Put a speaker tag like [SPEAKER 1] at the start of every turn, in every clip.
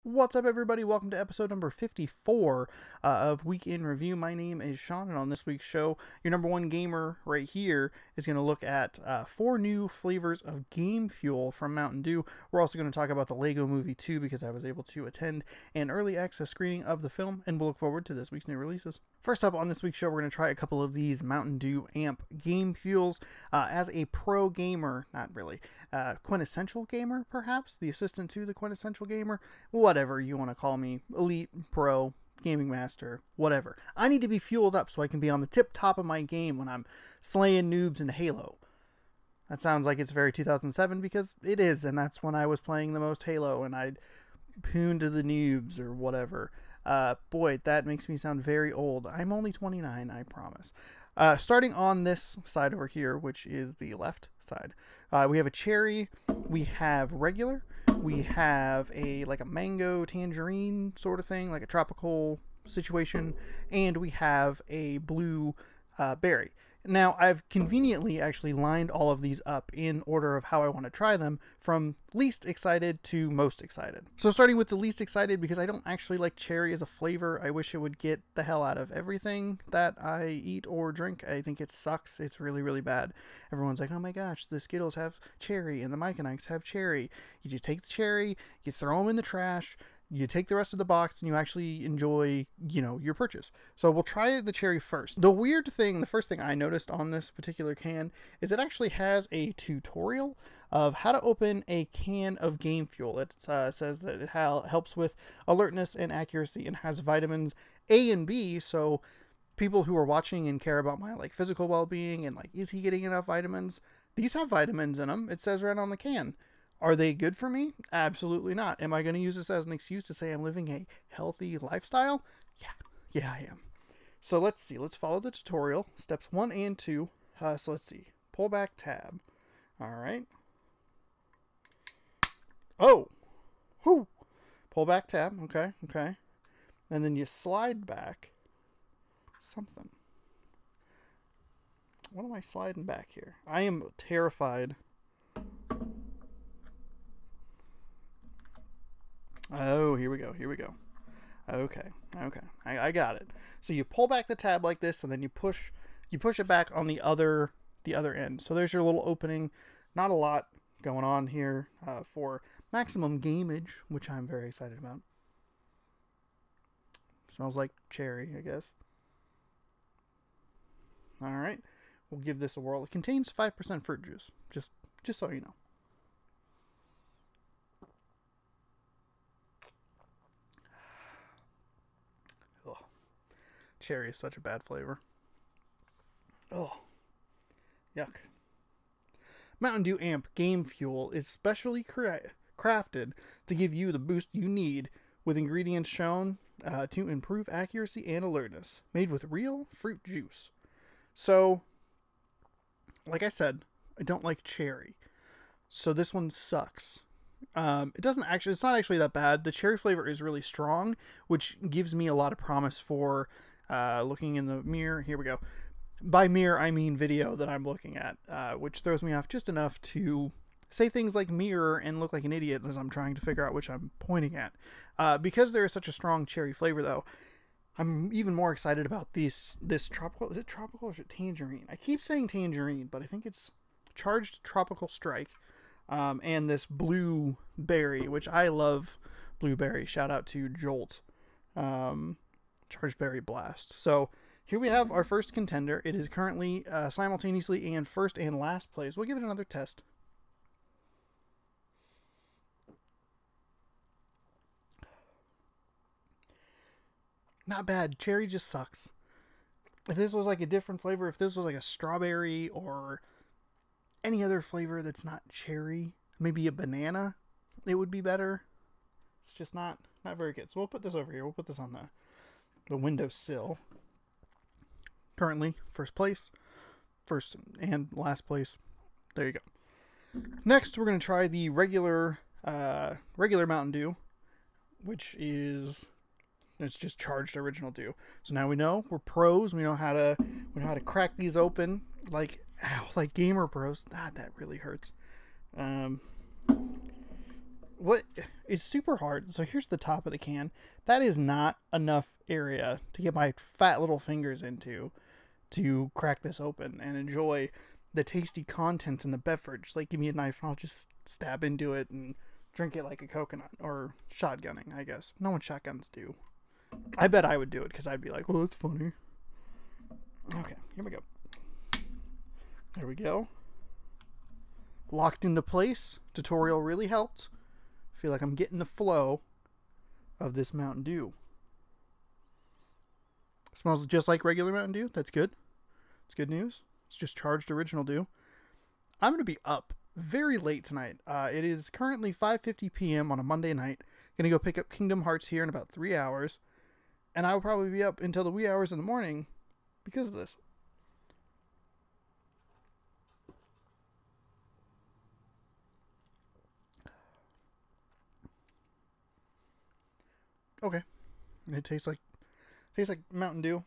[SPEAKER 1] What's up, everybody? Welcome to episode number 54 of Week in Review. My name is Sean, and on this week's show, your number one gamer right here is going to look at 4 new flavors of Game Fuel from Mountain Dew. We're also going to talk about the Lego Movie 2 because I was able to attend an early access screening of the film, and we'll look forward to this week's new releases. First up on this week's show, we're going to try a couple of these Mountain Dew Amp Game Fuels. As a pro gamer, not really, quintessential gamer, perhaps, the assistant to the quintessential gamer, whatever you want to call me, elite, pro, gaming master, whatever. I need to be fueled up so I can be on the tip top of my game when I'm slaying noobs in Halo. That sounds like it's very 2007 because it is, and that's when I was playing the most Halo and I'd poon to the noobs or whatever. Boy, that makes me sound very old. I'm only 29, I promise. Starting on this side over here, which is the left side, we have a cherry, we have regular, we have like a mango tangerine sort of thing, like a tropical situation, and we have a blue berry. Now, I've conveniently actually lined all of these up in order of how I want to try them, from least excited to most excited. So starting with the least excited, because I don't actually like cherry as a flavor. I wish it would get the hell out of everything that I eat or drink. I think it sucks. It's really, really bad. Everyone's like, oh my gosh, the Skittles have cherry and the Mike and Ike's have cherry. You just take the cherry, you throw them in the trash, you take the rest of the box, and you actually enjoy, your purchase. So we'll try the cherry first. The weird thing, the first thing I noticed on this particular can is it actually has a tutorial of how to open a can of Game Fuel. It says that it helps with alertness and accuracy and has vitamins A and B. So people who are watching and care about my physical well-being and is he getting enough vitamins? These have vitamins in them. It says right on the can. Are they good for me? Absolutely not. Am I going to use this as an excuse to say I'm living a healthy lifestyle? Yeah, I am. So let's see. Let's follow the tutorial. Steps 1 and 2. So let's see. Pull back tab. All right. Oh. Whoo. Pull back tab. Okay. And then you slide back something. What am I sliding back here? I am terrified. Oh, here we go. Okay. I got it. So you pull back the tab like this, and then you push it back on the other end. So there's your little opening. Not a lot going on here for maximum gameage, which I'm very excited about. Smells like cherry, I guess. All right. We'll give this a whirl. It contains 5% fruit juice, just so you know. Cherry is such a bad flavor. Oh, yuck. Mountain Dew Amp Game Fuel is specially crafted to give you the boost you need, with ingredients shown to improve accuracy and alertness, made with real fruit juice. So, like I said, I don't like cherry, so this one sucks. It's not actually that bad. The cherry flavor is really strong, which gives me a lot of promise for looking in the mirror. Here we go. By mirror, I mean video that I'm looking at, which throws me off just enough to say things like mirror and look like an idiot as I'm trying to figure out which I'm pointing at. Because there is such a strong cherry flavor, though, I'm even more excited about this tropical. Is it tropical or is it tangerine? I keep saying tangerine, but I think it's Charged Tropical Strike. And this blue berry, which I love blueberry. Shout out to Jolt. Charged Berry Blast. So here we have our first contender. It is currently simultaneously in first and last place. We'll give it another test. Not bad. Cherry just sucks. If this was a different flavor, if this was a strawberry or any other flavor that's not cherry, maybe a banana, it would be better. It's just not very good. So we'll put this over here. We'll put this on the windowsill. Currently, first and last place. There you go. Next, we're going to try the regular Mountain Dew, which is just charged original Dew. So now we know we're pros. We know how to crack these open like gamer pros. Ah, that really hurts. what is super hard. So here's the top of the can. That is not enough area to get my fat little fingers into to crack this open and enjoy the tasty contents in the beverage. Like, give me a knife and I'll just stab into it and drink it like a coconut, or shotgunning, I guess. No one shotguns do. I bet I would do it because I'd be like, well, that's funny. Okay, here we go. There we go. Locked into place. Tutorial really helped. I feel like I'm getting the flow of this Mountain Dew. Smells just like regular Mountain Dew. That's good. It's good news. It's just charged original Dew. I'm going to be up very late tonight. It is currently 5:50 p.m. on a Monday night. Going to go pick up Kingdom Hearts here in about 3 hours. And I will probably be up until the wee hours in the morning because of this. Okay. It tastes like Mountain Dew.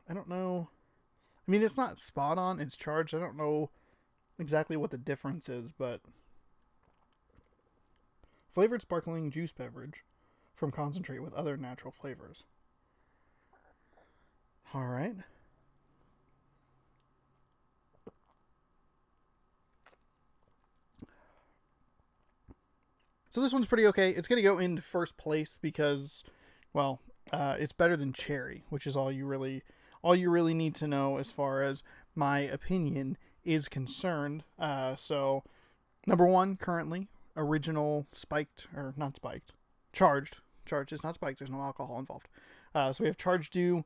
[SPEAKER 1] I don't know. I mean, it's not spot on. It's charged. I don't know exactly what the difference is, but flavored sparkling juice beverage from concentrate with other natural flavors. All right. So this one's pretty okay. It's going to go into first place because, well, it's better than cherry, which is all you really need to know as far as my opinion is concerned. So number one currently, original spiked, or not spiked, charged. Charged is not spiked. There's no alcohol involved. So we have charged Dew,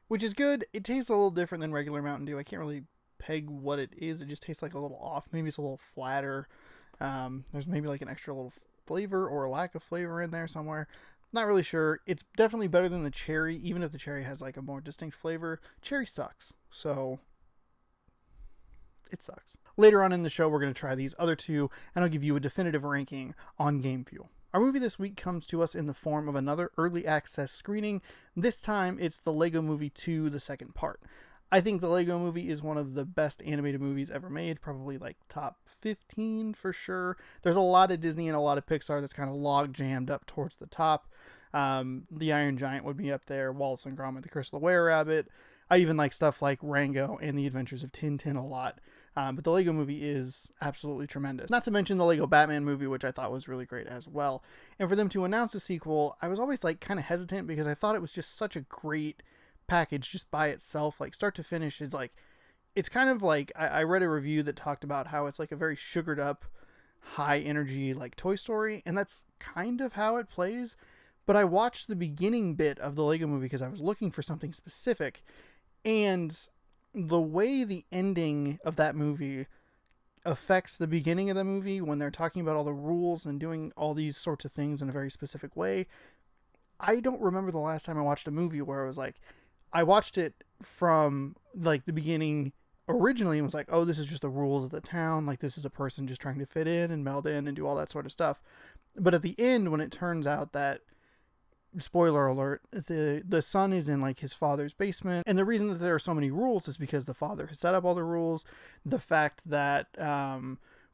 [SPEAKER 1] which is good. It tastes a little different than regular Mountain Dew. I can't really peg what it is. It just tastes like a little off. Maybe it's a little flatter. There's maybe like an extra little flavor or a lack of flavor in there somewhere. Not really sure. It's definitely better than the cherry, even if the cherry has like a more distinct flavor. Cherry sucks, so it sucks. Later on in the show, we're going to try these other two, and I'll give you a definitive ranking on Game Fuel. Our movie this week comes to us in the form of another early access screening. This time, it's the Lego Movie 2, the second part. I think the Lego Movie is one of the best animated movies ever made, probably like top 15 for sure. There's a lot of Disney and a lot of Pixar that's kind of log jammed up towards the top. The Iron Giant would be up there, Wallace and Gromit, the Curse of the Were-Rabbit. I even like stuff like Rango and the Adventures of Tintin a lot. But the Lego Movie is absolutely tremendous. Not to mention the Lego Batman movie, which I thought was really great as well. And for them to announce a sequel, I was always like kind of hesitant because I thought it was just such a great package just by itself. Like start to finish is like, it's kind of like, I read a review that talked about how it's like a very sugared up, high energy like Toy Story, and that's kind of how it plays. But I watched the beginning bit of the Lego Movie because I was looking for something specific, and the way the ending of that movie affects the beginning of the movie when they're talking about all the rules and doing all these sorts of things in a very specific way. I don't remember the last time I watched a movie where it was like, I watched it from like the beginning originally and was like, oh, this is just the rules of the town. Like this is a person just trying to fit in and meld in and do all that sort of stuff. But at the end, when it turns out that, spoiler alert, the son is in like his father's basement, and the reason that there are so many rules is because the father has set up all the rules. The fact that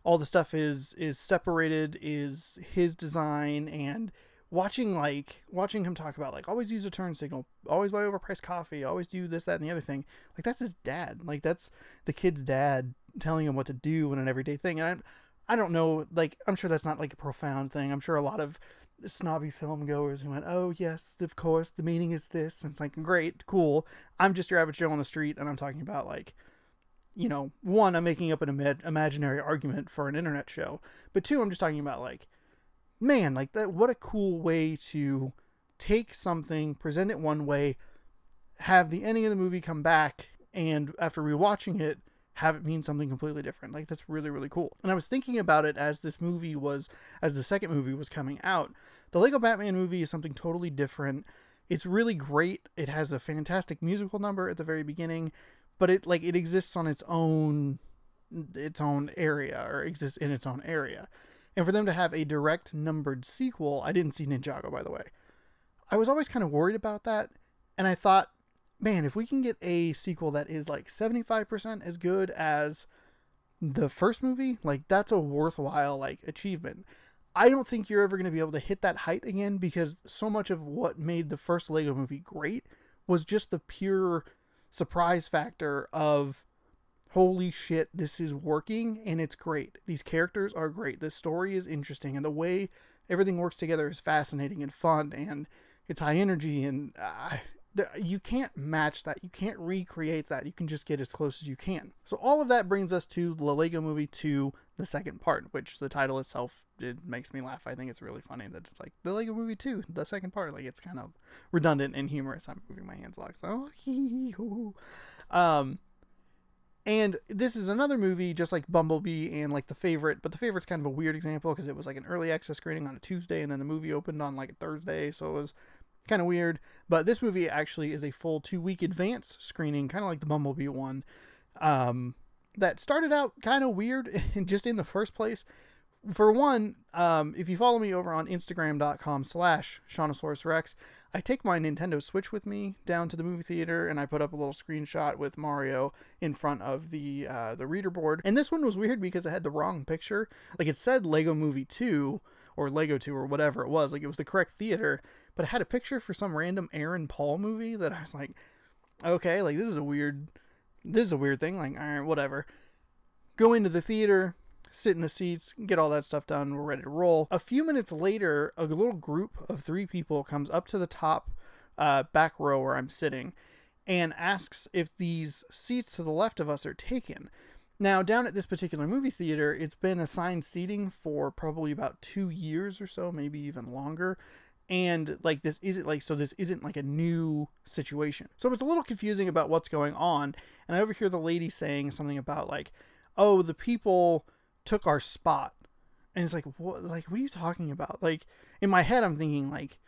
[SPEAKER 1] all the stuff is separated is his design, and watching him talk about like always use a turn signal, always buy overpriced coffee, always do this, that, and the other thing. Like that's his dad. Like that's the kid's dad telling him what to do in an everyday thing. And I don't know, like I'm sure that's not like a profound thing. I'm sure a lot of snobby film goers who went, oh yes, of course, the meaning is this. And it's like, great, cool. I'm just your average Joe on the street, and I'm talking about like, you know, one, I'm making up an imaginary argument for an internet show, but two, I'm just talking about like, man, like that, what a cool way to take something, present it one way, have the ending of the movie come back, and after rewatching it, have it mean something completely different. Like that's really, really cool. And I was thinking about it as the second movie was coming out. The Lego Batman movie is something totally different. It's really great. It has a fantastic musical number at the very beginning, but it exists on its own area, or exists in its own area. And for them to have a direct numbered sequel, I didn't see Ninjago, by the way. I was always kind of worried about that, and I thought, man, if we can get a sequel that is like 75% as good as the first movie, like that's a worthwhile like achievement. I don't think you're ever going to be able to hit that height again, because so much of what made the first Lego movie great was just the pure surprise factor of, holy shit, this is working and it's great. These characters are great. The story is interesting, and the way everything works together is fascinating and fun, and it's high energy, and you can't match that. You can't recreate that. You can just get as close as you can. So all of that brings us to the Lego Movie 2, the second part, which the title itself, it makes me laugh. I think it's really funny that it's like the Lego Movie 2, the second part. Like, it's kind of redundant and humorous. I'm moving my hands a lot. So, and this is another movie just like Bumblebee and like The Favorite, but The Favorite's kind of a weird example because it was like an early access screening on a Tuesday, and then the movie opened on like a Thursday, so it was kind of weird. But this movie actually is a full 2-week advance screening, kind of like the Bumblebee one, that started out kind of weird just in the first place. For one, if you follow me over on Instagram.com/ShaunosaurusRex, I take my Nintendo Switch with me down to the movie theater, and I put up a little screenshot with Mario in front of the reader board. And this one was weird because it had the wrong picture. Like, it said Lego Movie 2 or Lego 2 or whatever it was. Like, it was the correct theater, but it had a picture for some random Aaron Paul movie that I was like, okay, like, this is a weird thing. Like, all right, whatever. Go into the theater, sit in the seats, get all that stuff done, we're ready to roll. A few minutes later, a little group of 3 people comes up to the top back row where I'm sitting and asks if these seats to the left of us are taken. Now, down at this particular movie theater, it's been assigned seating for probably about 2 years or so, maybe even longer. And like, this isn't like a new situation. So it's a little confusing about what's going on. And I overhear the lady saying something about like, oh, the people took our spot. And it's like, what are you talking about? Like, in my head, I'm thinking like,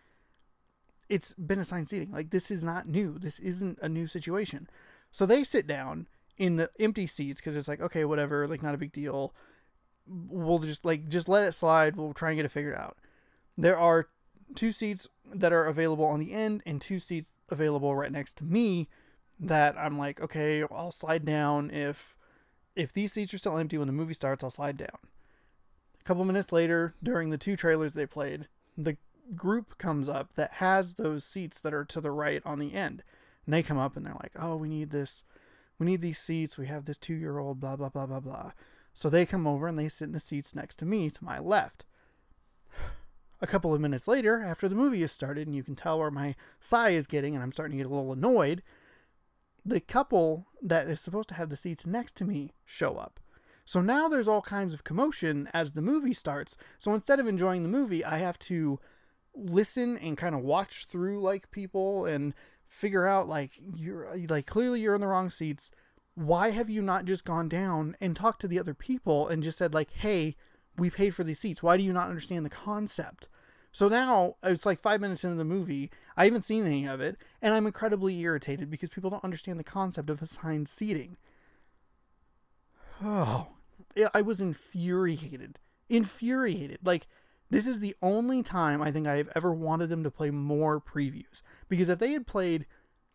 [SPEAKER 1] it's been assigned seating. Like, this is not new. This isn't a new situation. So they sit down in the empty seats because it's like, okay, whatever, like, not a big deal. We'll just let it slide. We'll try and get it figured out. There are 2 seats that are available on the end and 2 seats available right next to me that I'm like, okay, I'll slide down. If these seats are still empty when the movie starts, I'll slide down. A couple minutes later, during the 2 trailers they played, the group comes up that has those seats that are to the right on the end. And they come up and they're like, oh, we need these seats. We have this 2-year-old, blah, blah, blah, blah, blah. So they come over and they sit in the seats next to me, to my left. A couple of minutes later, after the movie has started, and you can tell where my sigh is getting, and I'm starting to get a little annoyed, the couple that is supposed to have the seats next to me show up. So now there's all kinds of commotion as the movie starts. So instead of enjoying the movie, I have to listen and kind of watch through like people and figure out like, clearly you're in the wrong seats. Why have you not just gone down and talked to the other people and just said like, hey, we paid for these seats. Why do you not understand the concept? So now it's like 5 minutes into the movie. I haven't seen any of it, and I'm incredibly irritated because people don't understand the concept of assigned seating. Oh, I was infuriated. Like, this is the only time I think I have ever wanted them to play more previews. Because if they had played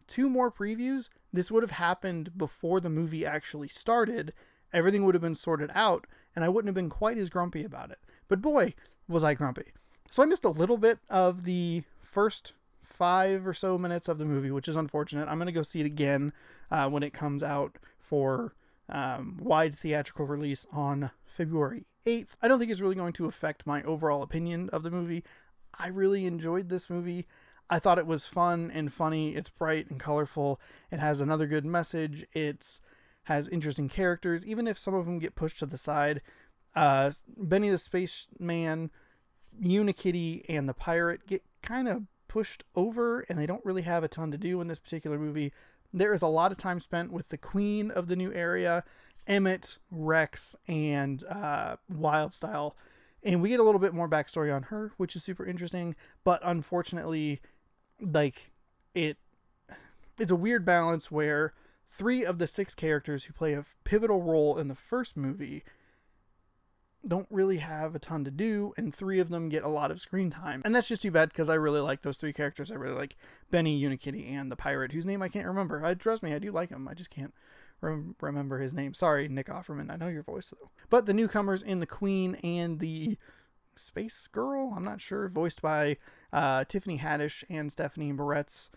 [SPEAKER 1] 2 more previews, this would have happened before the movie actually started. Everything would have been sorted out, and I wouldn't have been quite as grumpy about it. But boy, was I grumpy. So I missed a little bit of the first 5 or so minutes of the movie, which is unfortunate. I'm going to go see it again when it comes out for wide theatrical release on February 8th. I don't think it's really going to affect my overall opinion of the movie. I really enjoyed this movie. I thought it was fun and funny. It's bright and colorful. It has another good message. It has interesting characters, even if some of them get pushed to the side. Benny the Spaceman, Unikitty, and the pirate get kind of pushed over, and they don't really have a ton to do in this particular movie. There is a lot of time spent with the queen of the new area, Emmett, Rex, and Wildstyle. And we get a little bit more backstory on her, which is super interesting. But unfortunately, like, it's a weird balance where 3 of the 6 characters who play a pivotal role in the first movie don't really have a ton to do, and 3 of them get a lot of screen time. And that's just too bad, because I really like those 3 characters. I really like Benny, Unikitty, and the pirate, whose name I can't remember. Trust me, I do like him. I just can't remember his name. Sorry, Nick Offerman. I know your voice, though. But the newcomers in the Queen and the Space Girl, I'm not sure, voiced by Tiffany Haddish and Stephanie Moretz,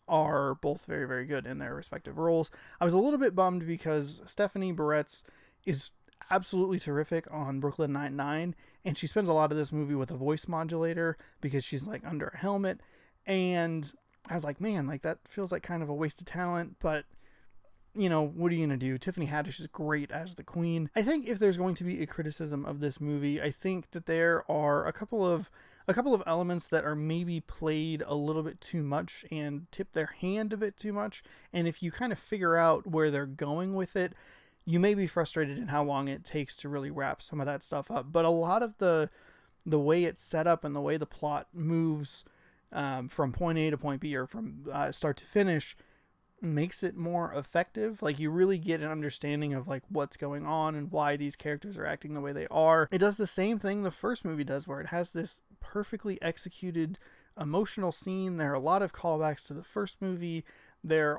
[SPEAKER 1] are both very, very good in their respective roles. I was a little bit bummed because Stephanie Moretz is absolutely terrific on Brooklyn Nine-Nine, and she spends a lot of this movie with a voice modulator because she's like under a helmet, and I was like, man, like that feels like kind of a waste of talent, but you know, what are you going to do? Tiffany Haddish is great as the Queen. I think if there's going to be a criticism of this movie, I think that there are a couple of elements that are maybe played a little bit too much and tip their hand a bit too much. And if you kind of figure out where they're going with it, you may be frustrated in how long it takes to really wrap some of that stuff up. But a lot of the way it's set up and the way the plot moves from point A to point B, or from start to finish, makes it more effective. Like, you really get an understanding of like what's going on and why these characters are acting the way they are. It does the same thing the first movie does, where it has this perfectly executed emotional scene. There are a lot of callbacks to the first movie. They're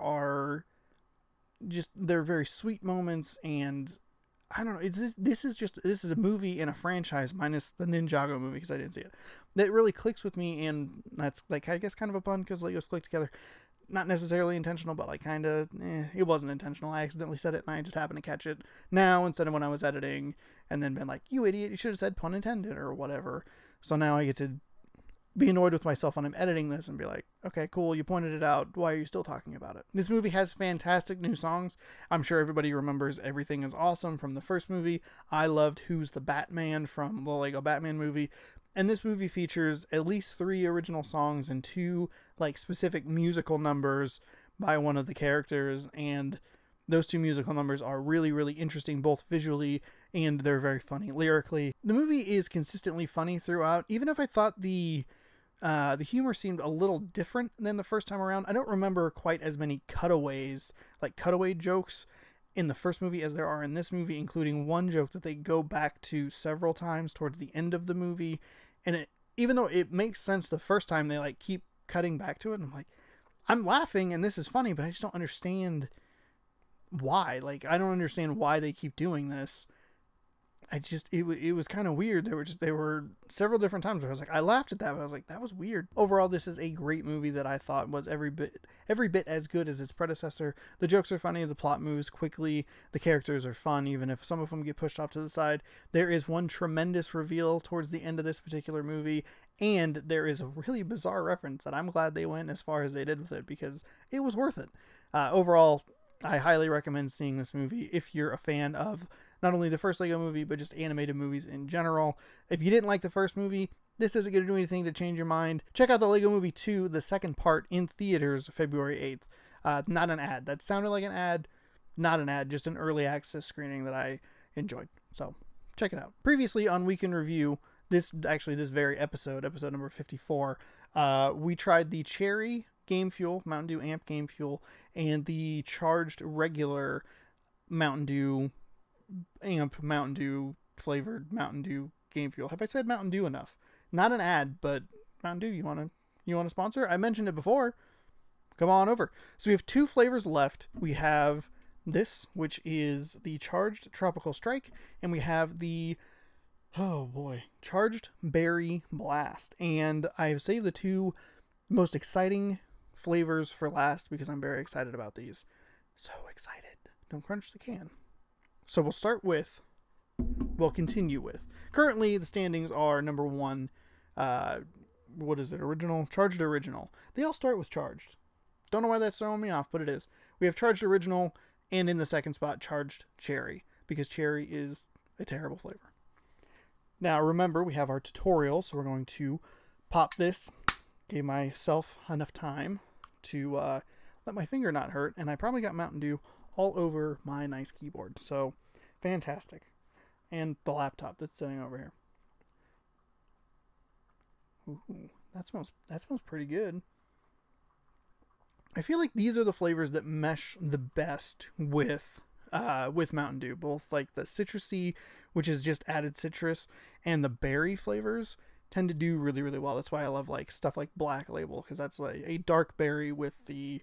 [SPEAKER 1] very sweet moments, and I don't know, this is a movie in a franchise, minus the Ninjago movie because I didn't see it, that really clicks with me. And that's like, I guess, kind of a pun because Legos click together. Not necessarily intentional, but like kind of, it wasn't intentional. I accidentally said it and I just happened to catch it now instead of when I was editing, and then been like, you idiot, you should have said pun intended or whatever. So now I get to be annoyed with myself when I'm editing this and be like, okay, cool, you pointed it out, why are you still talking about it? This movie has fantastic new songs. I'm sure everybody remembers Everything Is Awesome from the first movie. I loved Who's the Batman from the Lego Batman movie. And this movie features at least 3 original songs and 2 like specific musical numbers by one of the characters, and those 2 musical numbers are really, really interesting, both visually and they're very funny lyrically. The movie is consistently funny throughout, even if I thought the humor seemed a little different than the first time around. I don't remember quite as many cutaways, like cutaway jokes, in the first movie as there are in this movie, including one joke that they go back to several times towards the end of the movie. And even though it makes sense the first time, they like keep cutting back to it. And I'm like, I'm laughing and this is funny, but I just don't understand why. Like, I don't understand why they keep doing this. It was kind of weird. There were several different times where I was like, I laughed at that, but I was like, that was weird. Overall, this is a great movie that I thought was every bit as good as its predecessor. The jokes are funny, the plot moves quickly, the characters are fun, even if some of them get pushed off to the side. There is one tremendous reveal towards the end of this particular movie, and there is a really bizarre reference that I'm glad they went as far as they did with it, because it was worth it. Overall, I highly recommend seeing this movie if you're a fan of not only the first Lego movie, but just animated movies in general. If you didn't like the first movie, this isn't going to do anything to change your mind. Check out the Lego Movie 2, the second part, in theaters February 8th. Not an ad. That sounded like an ad. Not an ad, just an early access screening that I enjoyed. So, check it out. Previously on Week in Review, this very episode number 54, we tried the Cherry Game Fuel, Mountain Dew Amp Game Fuel, and the charged regular Mountain Dew Amp Mountain Dew flavored Mountain Dew Game Fuel. Have I said Mountain Dew enough? Not an ad, but Mountain Dew, you want to sponsor? I mentioned it before. Come on over. So we have 2 flavors left. We have this, which is the Charged Tropical Strike, and we have the, oh boy, Charged Berry Blast. And I have saved the 2 most exciting flavors for last because I'm very excited about these. So excited. Don't crunch the can. So we'll continue with. Currently, the standings are number 1, what is it, original? Charged Original. They all start with Charged. Don't know why that's throwing me off, but it is. We have Charged Original, and in the second spot, Charged Cherry, because cherry is a terrible flavor. Now, remember, we have our tutorial, so we're going to pop this. Gave myself enough time to let my finger not hurt, and I probably got Mountain Dew all over my nice keyboard. So, fantastic. And the laptop that's sitting over here. Ooh, that smells pretty good. I feel like these are the flavors that mesh the best with Mountain Dew. Both like the citrusy, which is just added citrus, and the berry flavors tend to do really, really well. That's why I love like stuff like Black Label, because that's like a dark berry with the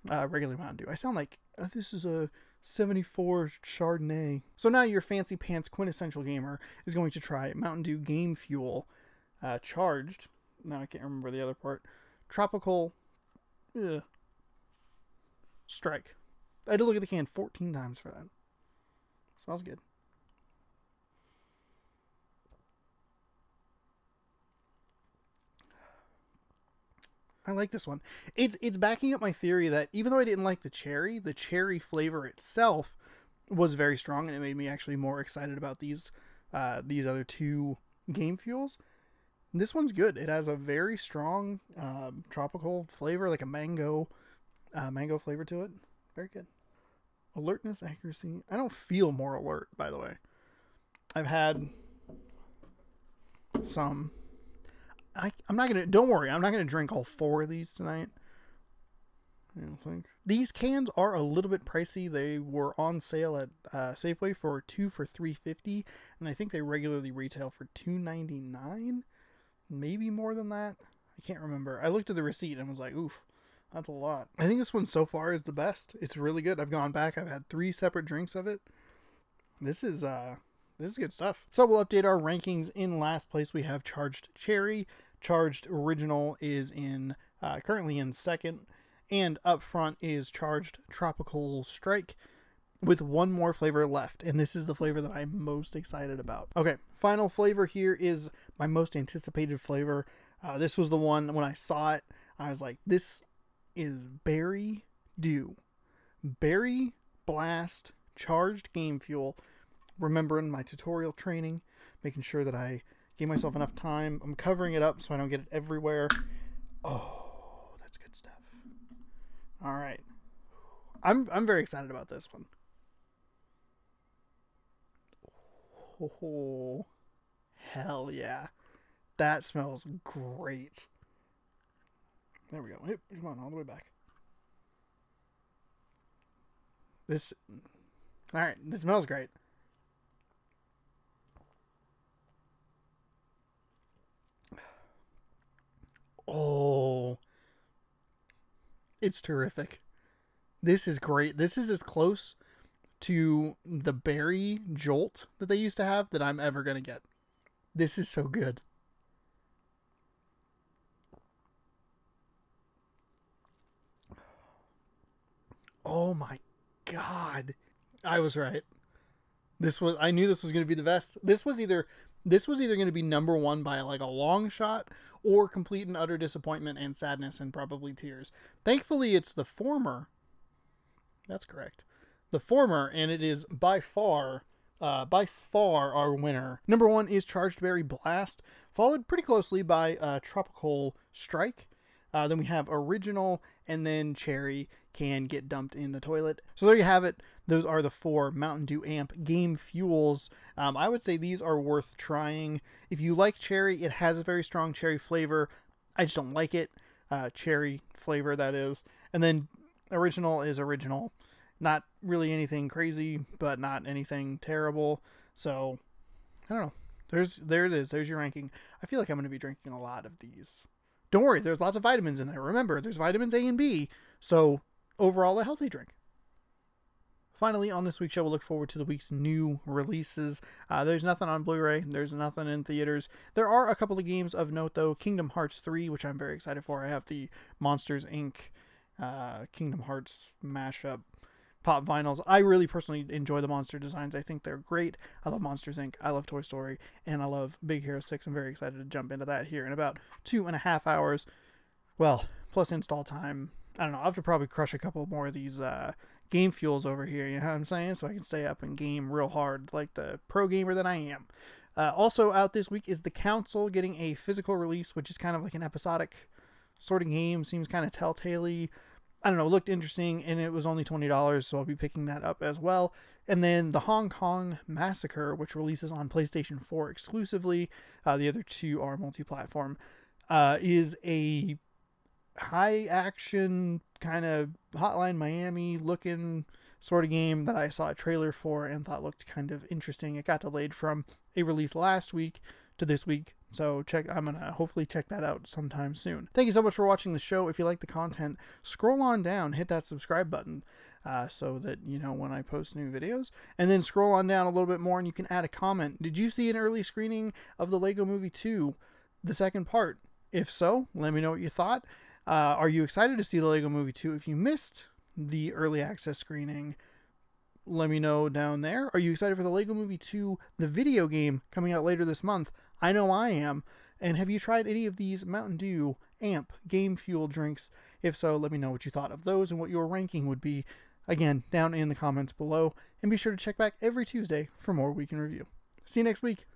[SPEAKER 1] regular Mountain Dew. I sound like this is a 74 Chardonnay. So now your fancy pants quintessential gamer is going to try Mountain Dew Game Fuel Charged. Now I can't remember the other part. Tropical Strike. I had to look at the can 14 times for that. Smells good. I like this one. It's backing up my theory that even though I didn't like the cherry flavor itself was very strong, and it made me actually more excited about these other two game fuels. This one's good. It has a very strong tropical flavor, like a mango flavor to it. Very good. Alertness, accuracy. I don't feel more alert, by the way. I've had some. I'm not gonna. Don't worry. I'm not gonna drink all 4 of these tonight. I don't think. These cans are a little bit pricey. They were on sale at Safeway for 2 for $3.50, and I think they regularly retail for $2.99. Maybe more than that. I can't remember. I looked at the receipt and was like, oof, that's a lot. I think this one so far is the best. It's really good. I've gone back. I've had 3 separate drinks of it. This is good stuff. So we'll update our rankings. In last place, we have Charged Cherry. Charged Original is currently in second. And up front is Charged Tropical Strike with 1 more flavor left. And this is the flavor that I'm most excited about. Okay, final flavor here is my most anticipated flavor. This was the one, when I saw it, I was like, this is Berry Dew. Berry Blast Charged Game Fuel. Remembering my tutorial training, making sure that I gave myself enough time. I'm covering it up so I don't get it everywhere. Oh, that's good stuff. All right. I'm very excited about this one. Oh, hell yeah. That smells great. There we go. Hey, come on, all the way back. All right, this smells great. Oh, it's terrific. This is great. This is as close to the berry jolt that they used to have that I'm ever going to get. This is so good. Oh my God. I was right. I knew this was going to be the best. This was either going to be number 1 by like a long shot, or complete and utter disappointment and sadness and probably tears. Thankfully, it's the former. That's correct. The former, and it is by far our winner. Number 1 is Charged Berry Blast, followed pretty closely by Tropical Strike. Then we have Original, and then Cherry can get dumped in the toilet. So there you have it. Those are the 4 Mountain Dew Amp game fuels. I would say these are worth trying. If you like cherry, it has a very strong cherry flavor. I just don't like it. Cherry flavor, that is. And then Original is original. Not really anything crazy, but not anything terrible. So, I don't know. There it is. There's your ranking. I feel like I'm going to be drinking a lot of these. Don't worry, there's lots of vitamins in there. Remember, there's vitamins A and B. So, overall, a healthy drink. Finally, on this week's show, we'll look forward to the week's new releases. There's nothing on Blu-ray. There's nothing in theaters. There are a couple of games of note, though. Kingdom Hearts 3, which I'm very excited for. I have the Monsters, Inc. Kingdom Hearts mashup pop vinyls. I really personally enjoy the monster designs. I think they're great. I love Monsters, Inc. I love Toy Story. And I love Big Hero 6. I'm very excited to jump into that here in about 2.5 hours. Well, plus install time. I don't know. I'll have to probably crush a couple more of these game fuels over here, you know what I'm saying? So I can stay up and game real hard like the pro gamer that I am. Also out this week is The Council, getting a physical release, which is kind of like an episodic sort of game. Seems kind of telltale-y. I don't know, looked interesting, and it was only $20, so I'll be picking that up as well. And then the Hong Kong Massacre, which releases on PlayStation 4 exclusively. The other 2 are multi-platform. Is a high-action, kind of Hotline Miami looking sort of game that I saw a trailer for and thought looked kind of interesting. It got delayed from a release last week to this week. So I'm going to hopefully check that out sometime soon. Thank you so much for watching the show. If you like the content, scroll on down, hit that subscribe button so that you know when I post new videos. And then scroll on down a little bit more and you can add a comment. Did you see an early screening of the Lego Movie 2? the second part? If so, let me know what you thought. Are you excited to see the Lego Movie 2? If you missed the early access screening, let me know down there. Are you excited for the Lego Movie 2, the video game, coming out later this month? I know I am. And have you tried any of these Mountain Dew Amp Game Fuel drinks? If so, let me know what you thought of those and what your ranking would be. Again, down in the comments below. And be sure to check back every Tuesday for more Week in Review. See you next week.